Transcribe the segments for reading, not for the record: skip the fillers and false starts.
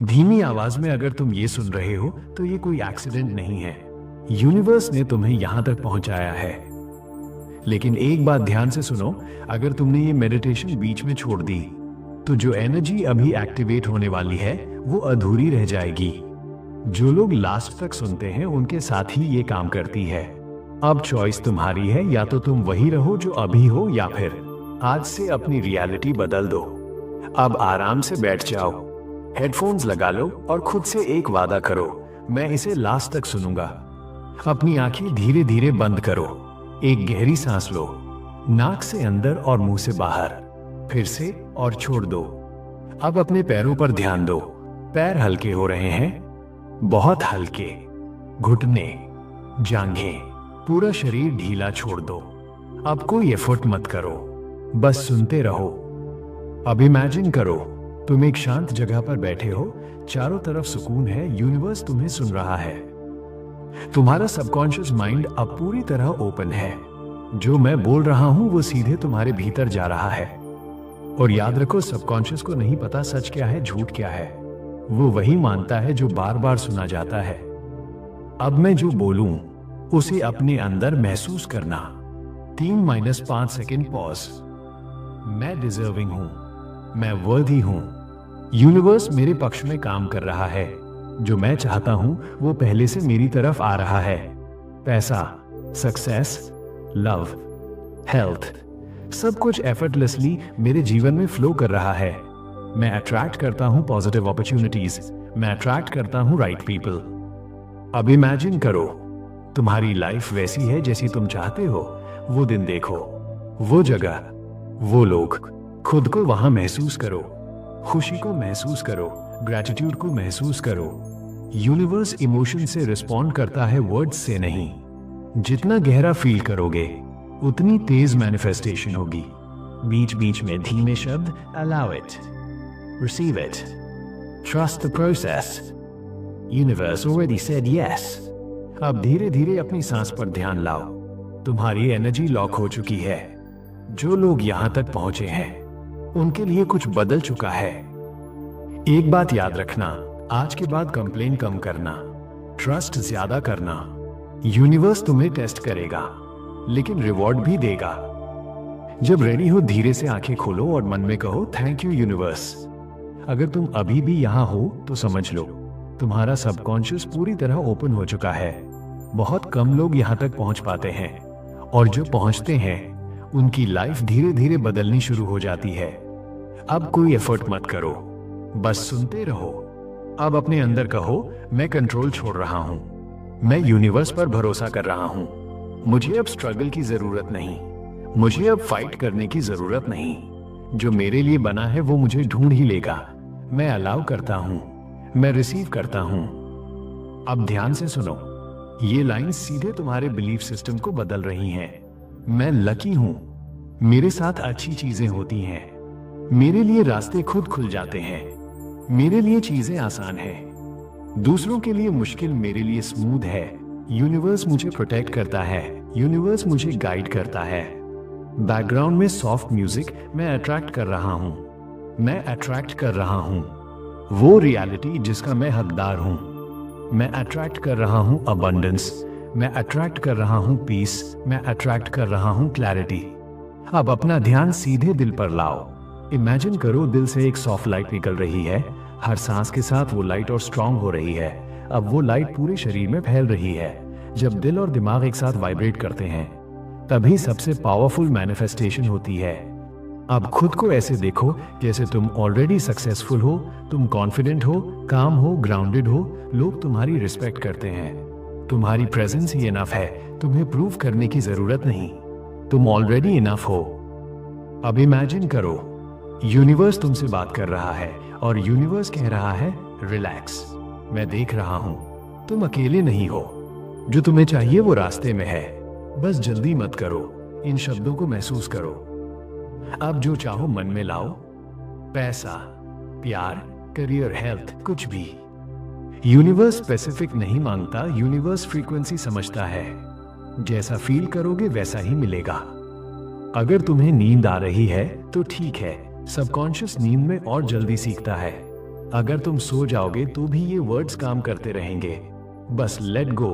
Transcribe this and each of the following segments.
धीमी आवाज में अगर तुम ये सुन रहे हो तो ये कोई एक्सीडेंट नहीं है। यूनिवर्स ने तुम्हें यहां तक पहुंचाया है। लेकिन एक बात ध्यान से सुनो, अगर तुमने ये मेडिटेशन बीच में छोड़ दी तो जो एनर्जी अभी एक्टिवेट होने वाली है वो अधूरी रह जाएगी। जो लोग लास्ट तक सुनते हैं उनके साथ ही ये काम करती है। अब चॉइस तुम्हारी है, या तो तुम वही रहो जो अभी हो, या फिर आज से अपनी रियलिटी बदल दो। अब आराम से बैठ जाओ, हेडफोन्स लगा लो और खुद से एक वादा करो, मैं इसे लास्ट तक सुनूंगा। अपनी आंखें धीरे धीरे बंद करो, एक गहरी सांस लो, नाक से अंदर और मुंह से बाहर, फिर से और छोड़ दो। अब अपने पैरों पर ध्यान दो। पैर हल्के हो रहे हैं, बहुत हल्के। घुटने, जांघें, पूरा शरीर ढीला छोड़ दो। अब कोई एफर्ट मत करो, बस सुनते रहो। अब इमेजिन करो तुम एक शांत जगह पर बैठे हो, चारों तरफ सुकून है, यूनिवर्स तुम्हें सुन रहा है। तुम्हारा सबकॉन्शियस माइंड अब पूरी तरह ओपन है। जो मैं बोल रहा हूं वो सीधे तुम्हारे भीतर जा रहा है। और याद रखो, सबकॉन्शियस को नहीं पता सच क्या है, झूठ क्या है। वो वही मानता है जो बार बार सुना जाता है। अब मैं जो बोलूं उसे अपने अंदर महसूस करना। 3-5 सेकेंड पॉज। मैं डिजर्विंग हूं, मैं वर्दी हूं। यूनिवर्स मेरे पक्ष में काम कर रहा है। जो मैं चाहता हूं वो पहले से मेरी तरफ आ रहा है। पैसा, सक्सेस, लव, हेल्थ, सब कुछ एफर्टलेसली मेरे जीवन में फ्लो कर रहा है। मैं अट्रैक्ट करता हूं पॉजिटिव अपॉर्चुनिटीज, मैं अट्रैक्ट करता हूं राइट पीपल। अब इमेजिन करो तुम्हारी लाइफ वैसी है जैसी तुम चाहते हो। वो दिन देखो, वो जगह, वो लोग, खुद को वहां महसूस करो। खुशी को महसूस करो, ग्रैटिट्यूड को महसूस करो। यूनिवर्स इमोशन से रिस्पॉन्ड करता है, वर्ड्स से नहीं। जितना गहरा फील करोगे उतनी तेज मैनिफेस्टेशन होगी। बीच बीच में धीमे शब्द, allow it, receive it, trust the process, universe already said yes. अब धीरे धीरे अपनी सांस पर ध्यान लाओ। तुम्हारी एनर्जी लॉक हो चुकी है। जो लोग यहां तक पहुंचे हैं उनके लिए कुछ बदल चुका है। एक बात याद रखना, आज के बाद कंप्लेन कम करना, ट्रस्ट ज्यादा करना। यूनिवर्स तुम्हें टेस्ट करेगा लेकिन रिवॉर्ड भी देगा। जब रेडी हो धीरे से आंखें खोलो और मन में कहो, थैंक यू यूनिवर्स। अगर तुम अभी भी यहां हो तो समझ लो तुम्हारा सबकॉन्शियस पूरी तरह ओपन हो चुका है। बहुत कम लोग यहां तक पहुंच पाते हैं, और जो पहुंचते हैं उनकी लाइफ धीरे धीरे बदलनी शुरू हो जाती है। अब कोई एफर्ट मत करो, बस सुनते रहो। अब अपने अंदर कहो, मैं कंट्रोल छोड़ रहा हूं, मैं यूनिवर्स पर भरोसा कर रहा हूं। मुझे अब स्ट्रगल की जरूरत नहीं, मुझे अब फाइट करने की जरूरत नहीं। जो मेरे लिए बना है वो मुझे ढूंढ ही लेगा। मैं अलाउ करता हूं, मैं रिसीव करता हूं। अब ध्यान से सुनो, ये लाइन सीधे तुम्हारे बिलीफ सिस्टम को बदल रही हैं। मैं लकी हूं, मेरे साथ अच्छी चीजें होती हैं, मेरे लिए रास्ते खुद खुल जाते हैं, मेरे लिए चीजें आसान हैं, दूसरों के लिए मुश्किल मेरे लिए स्मूथ है। यूनिवर्स मुझे प्रोटेक्ट करता है, यूनिवर्स मुझे गाइड करता है। बैकग्राउंड में सॉफ्ट म्यूजिक, मैं अट्रैक्ट कर रहा हूं, मैं अट्रैक्ट कर रहा हूं वो रियलिटी जिसका मैं हकदार हूं। मैं अट्रैक्ट कर रहा हूं अबंडेंस, मैं अट्रैक्ट कर रहा हूं पीस, मैं अट्रैक्ट कर रहा हूं क्लैरिटी। अब अपना ध्यान सीधे दिल पर लाओ। इमेजिन करो दिल से एक सॉफ्ट लाइट निकल रही है। हर सांस के साथ वो लाइट और स्ट्रांग हो रही है। अब वो लाइट पूरे शरीर में फैल रही है। जब दिल और दिमाग एक साथ वाइब्रेट करते हैं तभी सबसे पावरफुल मैनिफेस्टेशन होती है। अब खुद को ऐसे देखो जैसे तुम ऑलरेडी सक्सेसफुल हो, तुम कॉन्फिडेंट हो, काम हो, ग्राउंडेड हो। लोग तुम्हारी रिस्पेक्ट करते हैं। तुम्हारी प्रेजेंस ही इनफ है, तुम्हें प्रूव करने की जरूरत नहीं। तुम ऑलरेडी इनफ हो। अब इमेजिन करो यूनिवर्स तुमसे बात कर रहा है और यूनिवर्स कह रहा है, रिलैक्स, मैं देख रहा हूं, तुम अकेले नहीं हो। जो तुम्हें चाहिए वो रास्ते में है, बस जल्दी मत करो। इन शब्दों को महसूस करो। अब जो चाहो मन में लाओ, पैसा, प्यार, करियर, हेल्थ, कुछ भी। यूनिवर्स स्पेसिफिक नहीं मांगता, यूनिवर्स फ्रीक्वेंसी समझता है। जैसा फील करोगे वैसा ही मिलेगा। अगर तुम्हें नींद आ रही है तो ठीक है, सबकॉन्शियस नींद में और जल्दी सीखता है। अगर तुम सो जाओगे तो भी ये वर्ड्स काम करते रहेंगे। बस लेट गो।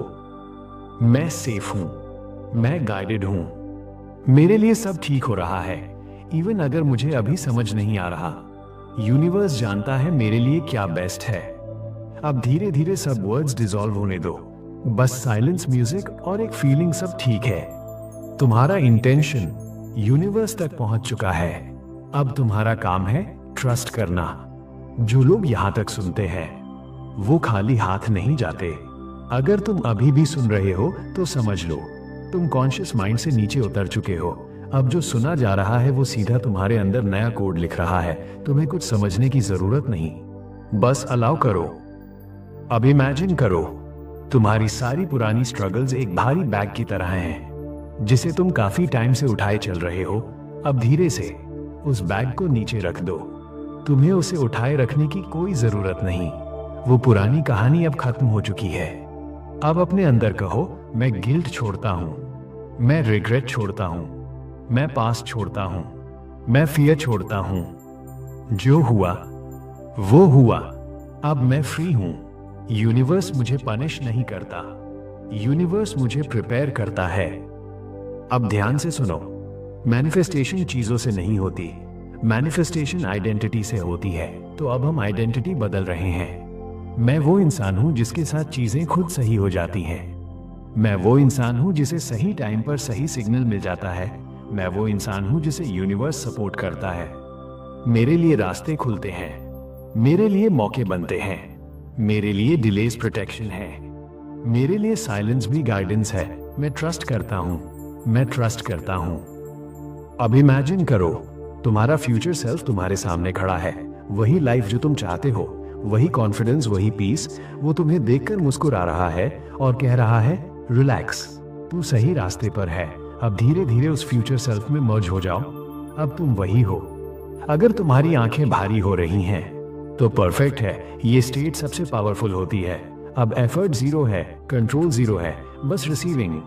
मैं सेफ हूं, मैं गाइडेड हूं, मेरे लिए सब ठीक हो रहा है, इवन अगर मुझे अभी समझ नहीं आ रहा। यूनिवर्स जानता है मेरे लिए क्या बेस्ट है। अब धीरे धीरे सब वर्ड्स डिसॉल्व होने दो। बस साइलेंस, म्यूजिक और एक फीलिंग, सब ठीक है। तुम्हारा इंटेंशन यूनिवर्स तक पहुंच चुका है। अब तुम्हारा काम है ट्रस्ट करना। जो लोग यहां तक सुनते हैं वो खाली हाथ नहीं जाते। अगर तुम अभी भी सुन रहे हो तो समझ लो तुम कॉन्शियस माइंड से नीचे उतर चुके हो। अब जो सुना जा रहा है वो सीधा तुम्हारे अंदर नया कोड लिख रहा है। तुम्हें कुछ समझने की जरूरत नहीं, बस अलाउ करो। अब इमेजिन करो तुम्हारी सारी पुरानी स्ट्रगल्स एक भारी बैग की तरह हैं जिसे तुम काफी टाइम से उठाए चल रहे हो। अब धीरे से उस बैग को नीचे रख दो। तुम्हें उसे उठाए रखने की कोई जरूरत नहीं। वो पुरानी कहानी अब खत्म हो चुकी है। अब अपने अंदर कहो, मैं गिल्ट छोड़ता हूं, मैं रिग्रेट छोड़ता हूं, मैं पास्ट छोड़ता हूं, मैं फियर छोड़ता हूं। जो हुआ वो हुआ। अब मैं फ्री हूं। यूनिवर्स मुझे पनिश नहीं करता, यूनिवर्स मुझे प्रिपेयर करता है। अब ध्यान से सुनो, मैनिफेस्टेशन चीजों से नहीं होती, मैनिफेस्टेशन आइडेंटिटी से होती है। तो अब हम आइडेंटिटी बदल रहे हैं। मैं वो इंसान हूं जिसके साथ चीजें खुद सही हो जाती हैं। मैं वो इंसान हूं जिसे सही टाइम पर सही सिग्नल मिल जाता है। मैं वो इंसान हूं जिसे यूनिवर्स सपोर्ट करता है। मेरे लिए रास्ते खुलते हैं, मेरे लिए मौके बनते हैं, मेरे लिए डिलेज प्रोटेक्शन है, मेरे लिए साइलेंस भी गाइडेंस है। मैं ट्रस्ट करता हूं, मैं ट्रस्ट करता हूं। अब इमेजिन करो तुम्हारा फ्यूचर सेल्फ तुम्हारे सामने खड़ा है। वही लाइफ जो तुम चाहते हो, वही कॉन्फिडेंस, वही पीस। वो तुम्हें देखकर मुस्कुरा रहा है और कह रहा है रिलैक्स, तू सही रास्ते पर है। अब धीरे धीरे उस फ्यूचर सेल्फ में मर्ज हो जाओ। अब तुम वही हो। अगर तुम्हारी आंखें भारी हो रही हैं तो परफेक्ट है। ये स्टेट सबसे पावरफुल होती है। अब एफर्ट जीरो है, कंट्रोल जीरो है, बस रिसीविंग।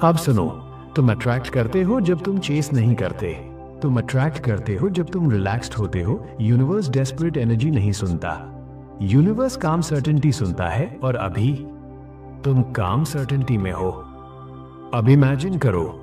अब सुनो, तुम अट्रैक्ट करते हो जब तुम चेस नहीं करते। तुम अट्रैक्ट करते हो जब तुम रिलैक्स्ड होते हो। यूनिवर्स डेस्परेट एनर्जी नहीं सुनता, यूनिवर्स काम सर्टेनिटी सुनता है। और अभी तुम काम सर्टेनिटी में हो। अब इमेजिन करो